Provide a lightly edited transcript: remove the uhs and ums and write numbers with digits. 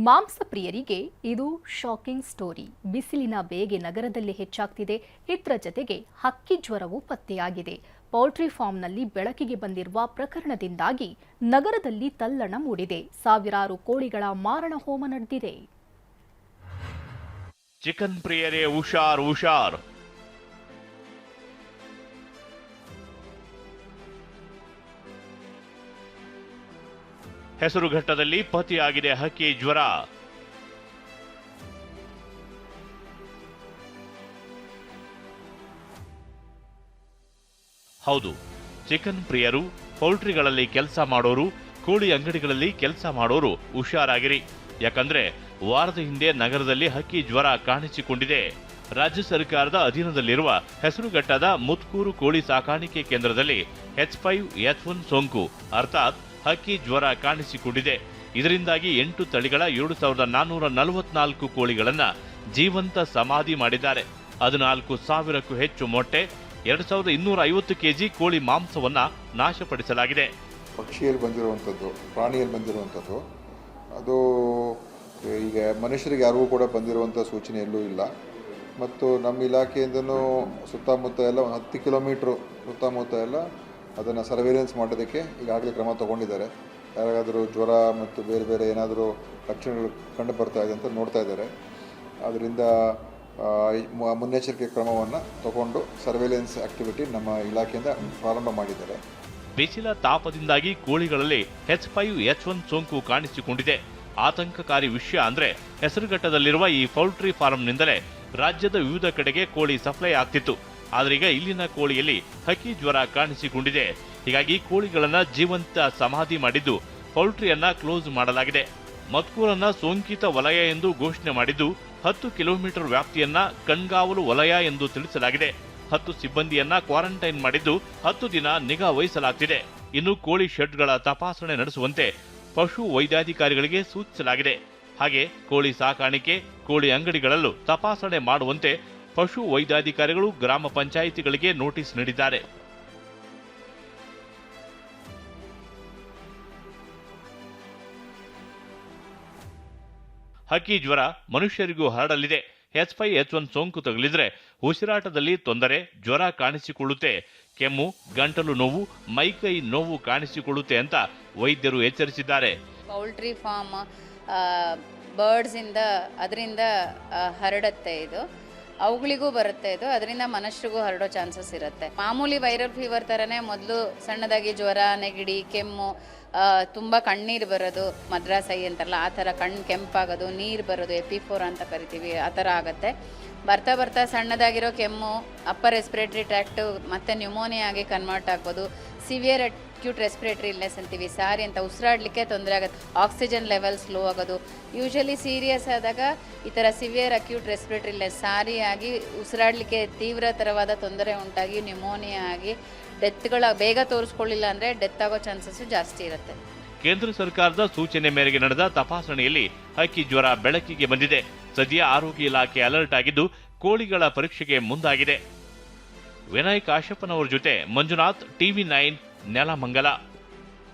ಮಾಂಸ ಪ್ರಿಯರಿಗೆ ಇದು ಶಾಕಿಂಗ್ ಸ್ಟೋರಿ. ಬಿಸಿಲಿನ ಬೇಗೆ ನಗರದಲ್ಲಿ ಹೆಚ್ಚಾಗ್ತಿದೆ. ಇದರ ಜತೆಗೆ ಹಕ್ಕಿ ಜ್ವರವೂ ಪತ್ತೆಯಾಗಿದೆ. ಪೌಲ್ಟ್ರಿ ಫಾರ್ಮ್ನಲ್ಲಿ ಬೆಳಕಿಗೆ ಬಂದಿರುವ ಪ್ರಕರಣದಿಂದಾಗಿ ನಗರದಲ್ಲಿ ತಲ್ಲಣ ಮೂಡಿದೆ. ಸಾವಿರಾರು ಕೋಳಿಗಳ ಮಾರಣ ಹೋಮ ನಡೆದಿದೆ. ಚಿಕನ್ ಪ್ರಿಯರೇ ಹುಷಾರ್ ಹುಷಾರ್. ಹೆಸರುಘಟ್ಟದಲ್ಲಿ ಪತ್ತೆಯಾಗಿದೆ ಹಕ್ಕಿ ಜ್ವರ. ಹೌದು, ಚಿಕನ್ ಪ್ರಿಯರು, ಪೌಲ್ಟ್ರಿಗಳಲ್ಲಿ ಕೆಲಸ ಮಾಡೋರು, ಕೋಳಿ ಅಂಗಡಿಗಳಲ್ಲಿ ಕೆಲಸ ಮಾಡೋರು ಹುಷಾರಾಗಿರಿ. ಯಾಕಂದ್ರೆ ವಾರದ ಹಿಂದೆ ನಗರದಲ್ಲಿ ಹಕ್ಕಿ ಜ್ವರ ಕಾಣಿಸಿಕೊಂಡಿದೆ. ರಾಜ್ಯ ಸರ್ಕಾರದ ಅಧೀನದಲ್ಲಿರುವ ಹೆಸರುಘಟ್ಟದ ಮುತ್ಕೂರು ಕೋಳಿ ಸಾಕಾಣಿಕೆ ಕೇಂದ್ರದಲ್ಲಿ H5N1 ಸೋಂಕು ಅರ್ಥಾತ್ ಹಕ್ಕಿ ಜ್ವರ ಕಾಣಿಸಿಕೊಂಡಿದೆ. ಇದರಿಂದಾಗಿ 8 ತಳಿಗಳ 7444 ಕೋಳಿಗಳನ್ನ ಜೀವಂತ ಸಮಾಧಿ ಮಾಡಿದ್ದಾರೆ. 14,000ಕ್ಕೂ ಹೆಚ್ಚು ಮೊಟ್ಟೆ, 2250 ಕೆಜಿ ಕೋಳಿ ಮಾಂಸವನ್ನ ನಾಶಪಡಿಸಲಾಗಿದೆ. ಪಕ್ಷಿಯಲ್ಲಿ ಬಂದಿರುವಂಥದ್ದು, ಪ್ರಾಣಿಯಲ್ಲಿ ಬಂದಿರುವಂಥದ್ದು, ಅದು ಈಗ ಮನುಷ್ಯರಿಗೆ ಯಾರಿಗೂ ಕೂಡ ಬಂದಿರುವಂಥ ಸೂಚನೆ ಎಲ್ಲೂ ಇಲ್ಲ. ಮತ್ತು ನಮ್ಮ ಇಲಾಖೆಯಿಂದನೂ ಸುತ್ತಮುತ್ತ ಎಲ್ಲ 10 ಕಿಲೋಮೀಟ್ರು ಸುತ್ತಮುತ್ತ ಎಲ್ಲ ಅದನ್ನು ಸರ್ವೇಲೆನ್ಸ್ ಮಾಡೋದಕ್ಕೆ ಈಗಾಗಲೇ ಕ್ರಮ ತಗೊಂಡಿದ್ದಾರೆ. ಯಾರಿಗಾದರೂ ಜ್ವರ ಮತ್ತು ಬೇರೆ ಬೇರೆ ಏನಾದರೂ ಲಕ್ಷಣಗಳು ಕಂಡು ಬರ್ತಾ ಇದೆ ಅಂತ ನೋಡ್ತಾ ಇದ್ದಾರೆ. ಆದ್ದರಿಂದ ಮುನ್ನೆಚ್ಚರಿಕೆ ಕ್ರಮವನ್ನು ತಗೊಂಡು ಸರ್ವೇಲೆನ್ಸ್ ಆಕ್ಟಿವಿಟಿ ನಮ್ಮ ಇಲಾಖೆಯಿಂದ ಪ್ರಾರಂಭ ಮಾಡಿದ್ದಾರೆ. ಬಿಸಿಲ ತಾಪದಿಂದಾಗಿ ಕೋಳಿಗಳಲ್ಲಿ H5N1 ಸೋಂಕು ಕಾಣಿಸಿಕೊಂಡಿದೆ. ಆತಂಕಕಾರಿ ವಿಷಯ ಅಂದ್ರೆ ಹೆಸರುಘಟ್ಟದಲ್ಲಿರುವ ಈ ಪೌಲ್ಟ್ರಿ ಫಾರಂನಿಂದಲೇ ರಾಜ್ಯದ ವಿವಿಧ ಕಡೆಗೆ ಕೋಳಿ ಸಪ್ಲೈ ಆಗ್ತಿತ್ತು. ಆದ್ರೀಗ ಇಲ್ಲಿನ ಕೋಳಿಯಲ್ಲಿ ಹಕ್ಕಿ ಜ್ವರ ಕಾಣಿಸಿಕೊಂಡಿದೆ. ಹೀಗಾಗಿ ಕೋಳಿಗಳನ್ನ ಜೀವಂತ ಸಮಾಧಿ ಮಾಡಿದ್ದು ಪೌಲ್ಟ್ರಿಯನ್ನ ಕ್ಲೋಸ್ ಮಾಡಲಾಗಿದೆ. ಮತ್ಕೂರನ್ನ ಸೋಂಕಿತ ವಲಯ ಎಂದು ಘೋಷಣೆ ಮಾಡಿದ್ದು 10 ಕಿಲೋಮೀಟರ್ ವ್ಯಾಪ್ತಿಯನ್ನ ಕಣ್ಗಾವಲು ವಲಯ ಎಂದು ತಿಳಿಸಲಾಗಿದೆ. 10 ಸಿಬ್ಬಂದಿಯನ್ನ ಕ್ವಾರಂಟೈನ್ ಮಾಡಿದ್ದು 10 ದಿನ ನಿಗಾ ವಹಿಸಲಾಗ್ತಿದೆ. ಇನ್ನು ಕೋಳಿ ಶೆಡ್ಗಳ ತಪಾಸಣೆ ನಡೆಸುವಂತೆ ಪಶು ವೈದ್ಯಾಧಿಕಾರಿಗಳಿಗೆ ಸೂಚಿಸಲಾಗಿದೆ. ಹಾಗೆ ಕೋಳಿ ಸಾಕಾಣಿಕೆ, ಕೋಳಿ ಅಂಗಡಿಗಳಲ್ಲೂ ತಪಾಸಣೆ ಮಾಡುವಂತೆ ಪಶು ವೈದ್ಯಾಧಿಕಾರಿಗಳು ಗ್ರಾಮ ಪಂಚಾಯಿತಿಗಳಿಗೆ ನೋಟಿಸ್ ನೀಡಿದ್ದಾರೆ. ಹಕ್ಕಿ ಜ್ವರ ಮನುಷ್ಯರಿಗೂ ಹರಡಲಿದೆ. H5N1 ಸೋಂಕು ತಗುಲಿದ್ರೆ ಉಸಿರಾಟದಲ್ಲಿ ತೊಂದರೆ, ಜ್ವರ ಕಾಣಿಸಿಕೊಳ್ಳುತ್ತೆ. ಕೆಮ್ಮು, ಗಂಟಲು ನೋವು, ಮೈಕೈ ನೋವು ಕಾಣಿಸಿಕೊಳ್ಳುತ್ತೆ ಅಂತ ವೈದ್ಯರು ಎಚ್ಚರಿಸಿದ್ದಾರೆ. ಪೌಲ್ಟ್ರಿ ಫಾರ್ಮ್ ಬರ್ಡ್ಸ್ ಇಂದ ಅದರಿಂದ ಹರಡುತ್ತೆ. ಇದು ಅವುಗಳಿಗೂ ಬರುತ್ತೆ. ಇದು ಅದರಿಂದ ಮನುಷ್ಯರಿಗೂ ಹರಡೋ ಚಾನ್ಸಸ್ ಇರುತ್ತೆ. ಮಾಮೂಲಿ ವೈರಲ್ ಫೀವರ್ ಥರನೇ ಮೊದಲು ಸಣ್ಣದಾಗಿ ಜ್ವರ, ನೆಗಡಿ, ಕೆಮ್ಮು, ತುಂಬ ಕಣ್ಣೀರು ಬರೋದು, ಮದ್ರಾಸೈ ಅಂತಾರಲ್ಲ ಆ ಥರ ಕಣ್ಣು ಕೆಂಪಾಗೋದು, ನೀರು ಬರೋದು, EP4 ಅಂತ ಕರಿತೀವಿ, ಆ ಥರ ಆಗುತ್ತೆ. ಬರ್ತಾ ಬರ್ತಾ ಸಣ್ಣದಾಗಿರೋ ಕೆಮ್ಮು, ಅಪ್ಪರ್ ರೆಸ್ಪಿರೇಟರಿ ಟ್ರ್ಯಾಕ್ಟು ಮತ್ತು ನ್ಯೂಮೋನಿಯಾ ಆಗಿ ಕನ್ವರ್ಟ್ ಆಗ್ಬೋದು. ಸಿವಿಯರ್ ಅಕ್ಯೂಟ್ ರೆಸ್ಪಿರೇಟರಿ ಇಲ್ನೆಸ್ ಅಂತೀವಿ, ಸಾರಿ ಅಂತ ಉಸಿರಾಡಲಿಕ್ಕೆ ತೊಂದರೆ ಆಗುತ್ತೆ. ಆಕ್ಸಿಜನ್ ಲೆವೆಲ್ ಸ್ಲೋ ಆಗೋದು. ಯೂಶಲಿ ಸೀರಿಯಸ್ ಆದಾಗ ಈ ಥರ ಸಿವಿಯರ್ ಅಕ್ಯೂಟ್ ರೆಸ್ಪಿರೇಟರಿ ಇಲ್ನೆಸ್ ಸಾರಿ ಆಗಿ ಉಸಿರಾಡಲಿಕ್ಕೆ ತೀವ್ರತರವಾದ ತೊಂದರೆ ಉಂಟಾಗಿ ನ್ಯೂಮೋನಿಯಾ ಆಗಿ ಡೆತ್ಗಳ ಬೇಗ ತೋರಿಸ್ಕೊಳ್ಳಿಲ್ಲ ಅಂದರೆ ಡೆತ್ ಆಗೋ ಚಾನ್ಸಸ್ ಜಾಸ್ತಿ ಇರುತ್ತೆ. ಕೇಂದ್ರ ಸರ್ಕಾರದ ಸೂಚನೆ ಮೇರೆಗೆ ನಡೆದ ತಪಾಸಣೆಯಲ್ಲಿ ಹಕ್ಕಿ ಜ್ವರ ಬೆಳಕಿಗೆ ಬಂದಿದೆ. ಸದ್ಯ ಆರೋಗ್ಯ ಇಲಾಖೆ ಅಲರ್ಟ್ ಆಗಿದ್ದು ಕೋಳಿಗಳ ಪರೀಕ್ಷೆಗೆ ಮುಂದಾಗಿದೆ. ವಿನಾಯಕ್ ಆಶಪ್ಪನವರ ಜೊತೆ ಮಂಜುನಾಥ್, TV9 ನೆಲಮಂಗಲ.